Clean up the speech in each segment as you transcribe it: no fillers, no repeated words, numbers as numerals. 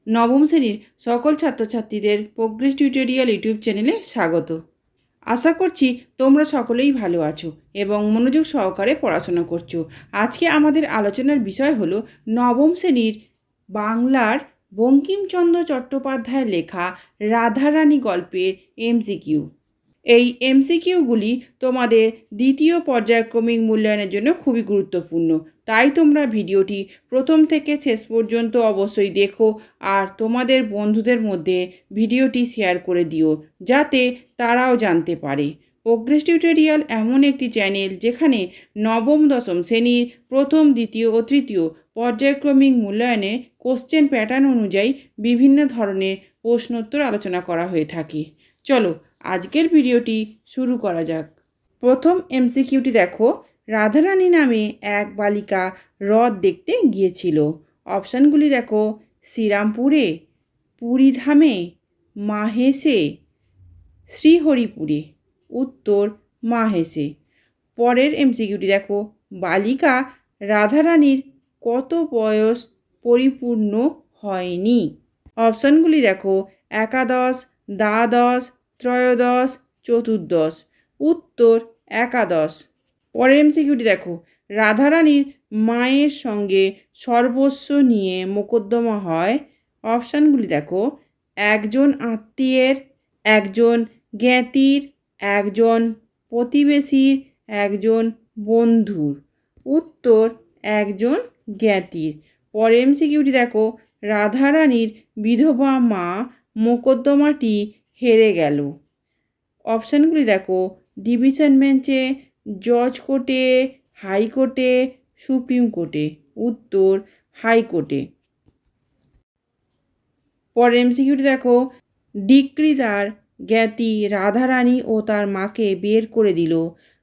নবম শ্রেণীর সকল ছাত্রছাত্রীদের প্রোগ্রেস টিউটোরিয়াল ইউটিউব চ্যানেলে স্বাগত। আশা করছি তোমরা সকলেই ভালো আছো এবং মনোযোগ সহকারে পড়াশোনা করছো। আজকে আমাদের আলোচনার বিষয় হলো নবম শ্রেণীর বাংলার বঙ্কিমচন্দ্র চট্টোপাধ্যায়ের লেখা রাধারানী গল্পের এমসিকিউ। এই এমসিকিউগুলি তোমাদের দ্বিতীয় পর্যায়ক্রমিক মূল্যায়নের জন্য খুবই গুরুত্বপূর্ণ। তাই তোমরা ভিডিওটি প্রথম থেকে শেষ পর্যন্ত অবশ্যই দেখো আর তোমাদের বন্ধুদের মধ্যে ভিডিওটি শেয়ার করে দিও, যাতে তারাও জানতে পারে। প্রোগ্রেস টিউটোরিয়াল এমন একটি চ্যানেল যেখানে নবম দশম শ্রেণীর প্রথম, দ্বিতীয় ও তৃতীয় পর্যায়ক্রমিক মূল্যায়নে কোশ্চেন প্যাটার্ন অনুযায়ী বিভিন্ন ধরনের প্রশ্নোত্তর আলোচনা করা হয়ে থাকে। চলো আজকের ভিডিওটি শুরু করা যাক। প্রথম এমসিকিউটি দেখো, রাধারানী নামে এক বালিকা হ্রদ দেখতে গিয়েছিল। অপশানগুলি দেখো, শ্রীরামপুরে, পুরীধামে, মাহেশে, শ্রীহরিপুরে। উত্তর মাহেশে। পরের এমসিকিউটি দেখো, বালিকা রাধারানীর কত বয়স পরিপূর্ণ হয়নি? অপশানগুলি দেখো, একাদশ, দ্বাদশ, ত্রয়োদশ, চতুর্দশ। উত্তর একাদশ। পরের এমসিকিউটি দেখো, রাধারানীর মায়ের সঙ্গে সর্বস্ব নিয়ে মোকদ্দমা হয়। অপশানগুলি দেখো, একজন আত্মীয়ের, একজন জ্ঞাতির, একজন প্রতিবেশীর, একজন বন্ধুর। উত্তর একজন জ্ঞাতির। পরের এমসিকিউটি দেখো, রাধারানীর বিধবা মা মোকদ্দমাটি হেরে গেল। অপশানগুলি দেখো, ডিভিশন বেঞ্চে, জজ কোর্টে, হাইকোর্টে, সুপ্রিম কোর্টে। উত্তর হাইকোর্টে। পরের এমসিকিউটি দেখো, ডিক্রিদার জ্ঞাতি রাধারানী ও তার মাকে বের করে দিল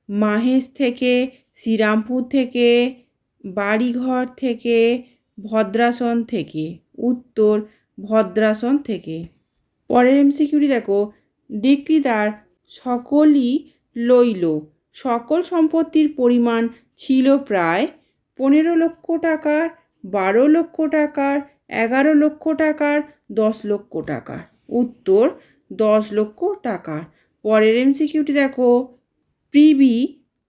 মাহেশ থেকে, শ্রীরামপুর থেকে, বাড়িঘর থেকে, ভদ্রাসন থেকে। উত্তর ভদ্রাসন থেকে। পরের এমসিকিউটি দেখো, ডিক্রিদার সকলই লইল। সকল সম্পত্তির পরিমাণ ছিল প্রায় 15 লক্ষ টাকার, 12 লক্ষ টাকার, 11 লক্ষ টাকার, 10 লক্ষ টাকার। উত্তর 10 লক্ষ টাকার। পরের এমসিকিউটি দেখো, প্রিভি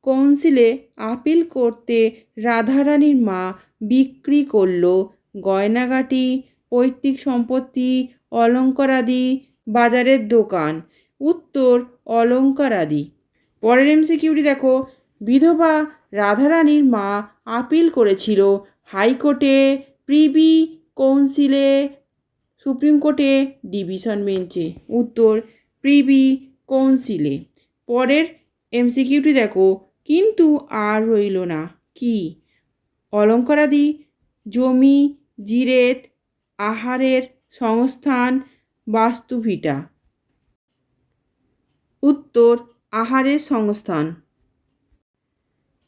কাউন্সিলে আপিল করতে রাধারানীর মা বিক্রি করল গয়নাগাটি, পৈতৃক সম্পত্তি, অলঙ্কারাদি, বাজারের দোকান। উত্তর অলঙ্কারাদি। পরের এমসিকিউটি দেখো, বিধবা রাধারানীর মা আপিল করেছিল হাইকোর্টে, প্রিভি কাউন্সিলে, সুপ্রিম কোর্টে, ডিভিশন বেঞ্চে। উত্তর প্রিভি কাউন্সিলে। পরের এমসিকিউটি দেখো, কিন্তু আর রইল না কি? অলঙ্কারাদি, জমি, জিরেত, আহারের সংস্থান, বাস্তুভিটা। উত্তর আহারের সংস্থান।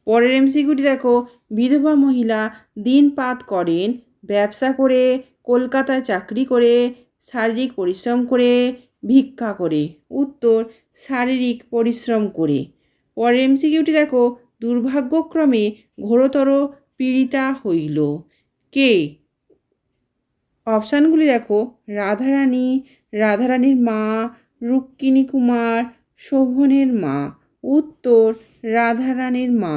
পরের এমসিকিউটি দেখো, বিধবা মহিলা দিনপাত করেন ব্যবসা করে, কলকাতায় চাকরি করে, শারীরিক পরিশ্রম করে, ভিক্ষা করে। উত্তর শারীরিক পরিশ্রম করে। পরের এমসিকিউটি দেখো, দুর্ভাগ্যক্রমে ঘোরতর পীড়িতা হইল কে? অপশানগুলি দেখো, রাধারানী, রাধারানীর মা, রুক্মিণী কুমার, শোভনের মা। উত্তর রাধারানীর মা।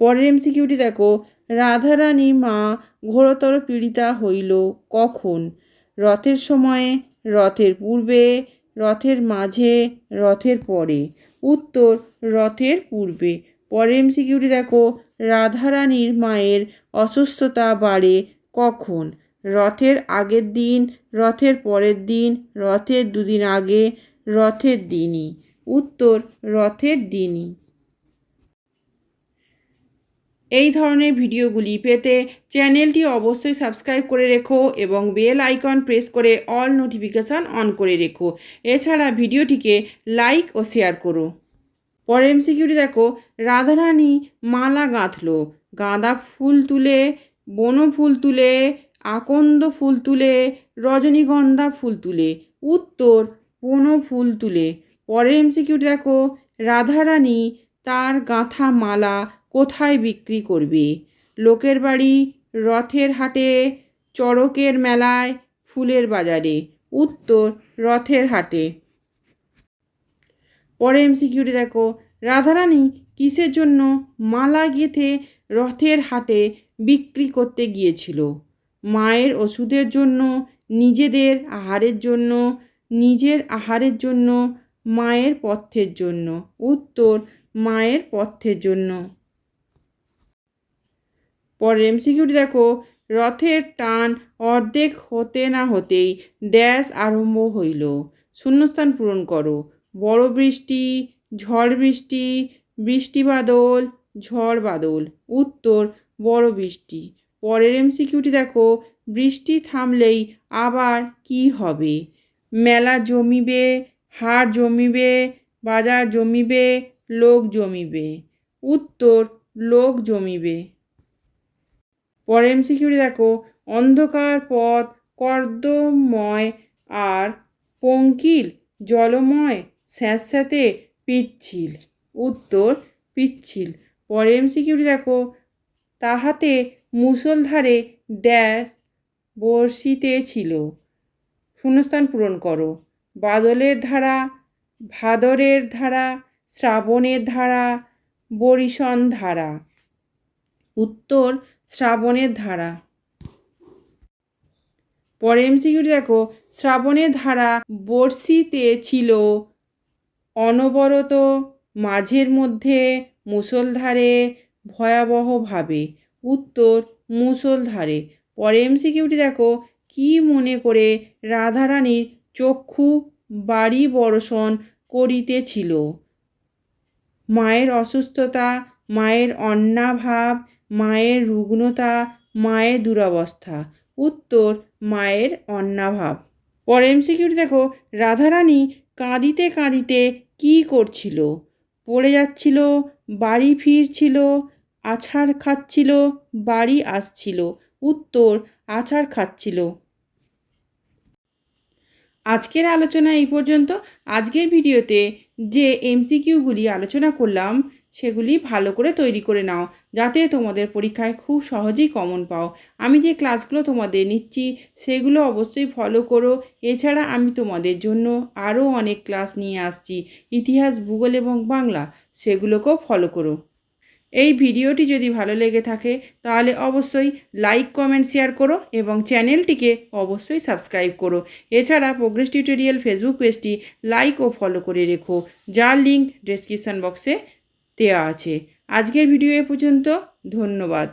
পরের এমসিকিউটি দেখো, রাধারানীর মা ঘোরতর পীড়িতা হইল কখন? রথের সময়ে, রথের পূর্বে, রথের মাঝে, রথের পরে। উত্তর রথের পূর্বে। পরের এমসিকিউটি দেখো, রাধারানীর মায়ের অসুস্থতা বাড়ে কখন? রথের আগের দিন, রথের পরের দিন, রথের দুদিন আগে, রথের দিনই। উত্তর রথের দিনই। এই ধরনের ভিডিওগুলি পেতে চ্যানেলটি অবশ্যই সাবস্ক্রাইব করে রেখো এবং বেল আইকন প্রেস করে অল নোটিফিকেশান অন করে রেখো। এছাড়া ভিডিওটিকে লাইক ও শেয়ার করো। পরের এমসিকিউটি দেখো, রাধারানী মালা গাঁথল গাঁদা ফুল তুলে, বনফুল তুলে, আকন্দ ফুল তুলে, রজনীগন্ধা ফুল তুলে। উত্তর বনফুল তুলে। পরের এমসিকিউটি দেখো, রাধারানী তার গাঁথা মালা কোথায় বিক্রি করবে? লোকের বাড়ি, রথের হাটে, চড়কের মেলায়, ফুলের বাজারে? উত্তর, রথের হাটে। পরে এমসিকিউটি দেখো, রাধারানী কিসের জন্য মালা গেঁথে রথের হাটে বিক্রি করতে গিয়েছিল? মায়ের ওষুধের জন্য, নিজেদের আহারের জন্য, নিজের আহারের জন্য, মায়ের পথ্যের জন্য? উত্তর, মায়ের পথ্যের জন্য। পরের এমসিকিউটি দেখো, রথের টান অর্ধেক হতে না হতেই ড্যাশ আরম্ভ হইল। শূন্যস্থান পূরণ করো। বড় বৃষ্টি, ঝড় বৃষ্টি, বৃষ্টি বাদল, ঝড় বাদল? উত্তর, বড় বৃষ্টি। পরের এমসিকিউটি দেখো, বৃষ্টি থামলেই আবার কি হবে? মেলা জমিবে, হাট জমিবে, বাজার জমিবে, লোক জমিবে? উত্তর, লোক জমিবে। পরের এমসিকিউটি দেখো, অন্ধকার পথ কর্দময় আর পঙ্কিল জলময়, স্যাঁতস্যাঁতে পিচ্ছিল? উত্তর, পিচ্ছিল। পরের এমসিকিউটি দেখো, তাহাতে মুষলধারে ড্যাশ বর্ষিতেছিল। শূন্যস্থান পূরণ করো। বাদলের ধারা, ভাদরের ধারা, শ্রাবণের ধারা, বরিশন ধারা? উত্তর, শ্রাবণের ধারা। পরে এমসিকিউটি দেখো, শ্রাবণের ধারা বর্ষিতেছিল অনবরত, মাঝের মধ্যে, মুষলধারে, ভয়াবহভাবে? উত্তর, মুষলধারে। পরে এমসিকিউটি দেখো, কি মনে করে রাধারানীর চক্ষু বাড়ি বর্ষণ করিতেছিল? মায়ের অসুস্থতা, মায়ের অন্নাভাব, মায়ের রুগ্নতা, মায়ের দুরবস্থা? উত্তর, মায়ের অন্নাভাব। পরে এমসিকিউটি দেখো, রাধারানী কাঁদিতে কাঁদিতে কি করছিল? পড়ে যাচ্ছিল, বাড়ি ফিরছিল, আছাড় খাচ্ছিল, বাড়ি আসছিল? উত্তর, আছাড় খাচ্ছিল। আজকের আলোচনা এই পর্যন্ত। আজকের ভিডিওতে যে এমসিকিউগুলি আলোচনা করলাম সেগুলি ভালো করে তৈরি করে নাও, যাতে তোমাদের পরীক্ষায় খুব সহজেই কমন পাও। আমি যে ক্লাসগুলো তোমাদের নিচ্ছি সেগুলো অবশ্যই ফলো করো। এছাড়া আমি তোমাদের জন্য আরও অনেক ক্লাস নিয়ে আসছি, ইতিহাস, ভূগোল এবং বাংলা, সেগুলোকেও ফলো করো। এই ভিডিওটি যদি ভালো লেগে থাকে তাহলে অবশ্যই লাইক, কমেন্ট, শেয়ার করো এবং চ্যানেলটিকে অবশ্যই সাবস্ক্রাইব করো। এছাড়া প্রোগ্রেস টিউটোরিয়াল ফেসবুক পেজটি লাইক ও ফলো করে রেখো, যার লিঙ্ক ডেসক্রিপশান বক্সে দেওয়া আছে। আজকের ভিডিও এ পর্যন্ত। ধন্যবাদ।